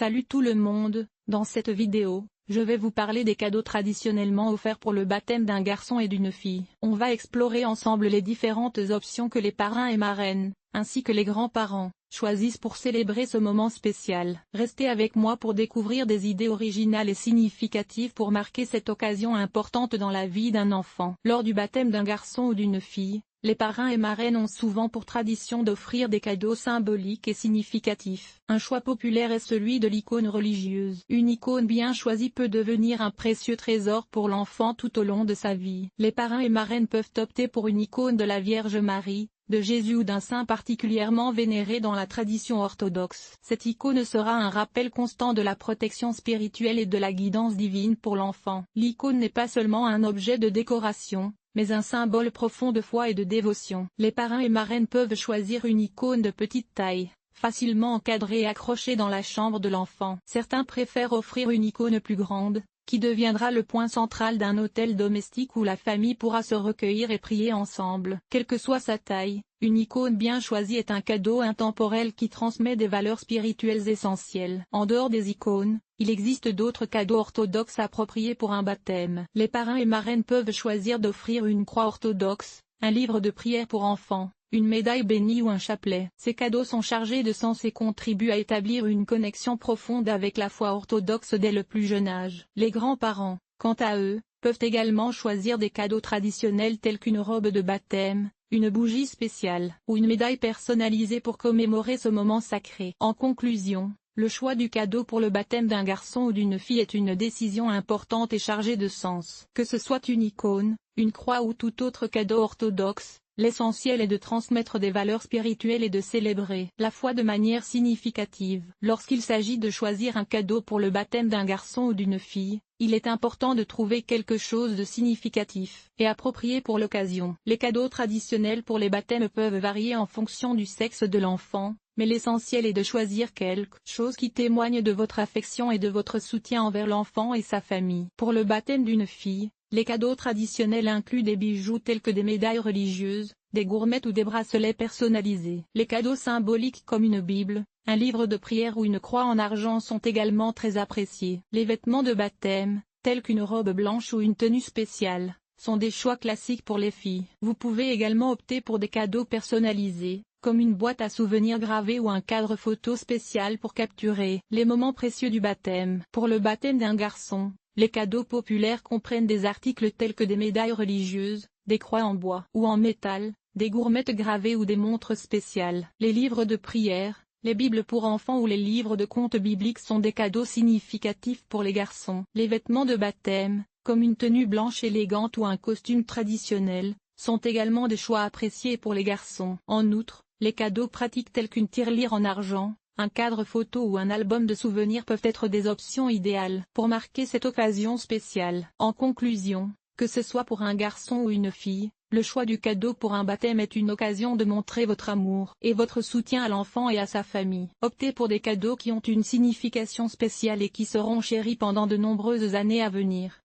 Salut tout le monde, dans cette vidéo, je vais vous parler des cadeaux traditionnellement offerts pour le baptême d'un garçon et d'une fille. On va explorer ensemble les différentes options que les parrains et marraines, ainsi que les grands-parents, choisissent pour célébrer ce moment spécial. Restez avec moi pour découvrir des idées originales et significatives pour marquer cette occasion importante dans la vie d'un enfant. Lors du baptême d'un garçon ou d'une fille, les parrains et marraines ont souvent pour tradition d'offrir des cadeaux symboliques et significatifs. Un choix populaire est celui de l'icône religieuse. Une icône bien choisie peut devenir un précieux trésor pour l'enfant tout au long de sa vie. Les parrains et marraines peuvent opter pour une icône de la Vierge Marie, de Jésus ou d'un saint particulièrement vénéré dans la tradition orthodoxe. Cette icône sera un rappel constant de la protection spirituelle et de la guidance divine pour l'enfant. L'icône n'est pas seulement un objet de décoration, mais un symbole profond de foi et de dévotion. Les parrains et marraines peuvent choisir une icône de petite taille, facilement encadrée et accrochée dans la chambre de l'enfant. Certains préfèrent offrir une icône plus grande, qui deviendra le point central d'un autel domestique où la famille pourra se recueillir et prier ensemble. Quelle que soit sa taille, une icône bien choisie est un cadeau intemporel qui transmet des valeurs spirituelles essentielles. En dehors des icônes, il existe d'autres cadeaux orthodoxes appropriés pour un baptême. Les parrains et marraines peuvent choisir d'offrir une croix orthodoxe, un livre de prière pour enfants, une médaille bénie ou un chapelet. Ces cadeaux sont chargés de sens et contribuent à établir une connexion profonde avec la foi orthodoxe dès le plus jeune âge. Les grands-parents, quant à eux, peuvent également choisir des cadeaux traditionnels tels qu'une robe de baptême, une bougie spéciale ou une médaille personnalisée pour commémorer ce moment sacré. En conclusion, le choix du cadeau pour le baptême d'un garçon ou d'une fille est une décision importante et chargée de sens. Que ce soit une icône, une croix ou tout autre cadeau orthodoxe, l'essentiel est de transmettre des valeurs spirituelles et de célébrer la foi de manière significative. Lorsqu'il s'agit de choisir un cadeau pour le baptême d'un garçon ou d'une fille, il est important de trouver quelque chose de significatif et approprié pour l'occasion. Les cadeaux traditionnels pour les baptêmes peuvent varier en fonction du sexe de l'enfant, mais l'essentiel est de choisir quelque chose qui témoigne de votre affection et de votre soutien envers l'enfant et sa famille. Pour le baptême d'une fille, les cadeaux traditionnels incluent des bijoux tels que des médailles religieuses, des gourmettes ou des bracelets personnalisés. Les cadeaux symboliques comme une Bible, un livre de prière ou une croix en argent sont également très appréciés. Les vêtements de baptême, tels qu'une robe blanche ou une tenue spéciale, sont des choix classiques pour les filles. Vous pouvez également opter pour des cadeaux personnalisés, comme une boîte à souvenirs gravée ou un cadre photo spécial pour capturer les moments précieux du baptême. Pour le baptême d'un garçon, les cadeaux populaires comprennent des articles tels que des médailles religieuses, des croix en bois ou en métal, des gourmettes gravées ou des montres spéciales. Les livres de prière, les Bibles pour enfants ou les livres de contes bibliques sont des cadeaux significatifs pour les garçons. Les vêtements de baptême, comme une tenue blanche élégante ou un costume traditionnel, sont également des choix appréciés pour les garçons. En outre, les cadeaux pratiques tels qu'une tirelire en argent, un cadre photo ou un album de souvenirs peuvent être des options idéales pour marquer cette occasion spéciale. En conclusion, que ce soit pour un garçon ou une fille, le choix du cadeau pour un baptême est une occasion de montrer votre amour et votre soutien à l'enfant et à sa famille. Optez pour des cadeaux qui ont une signification spéciale et qui seront chéris pendant de nombreuses années à venir.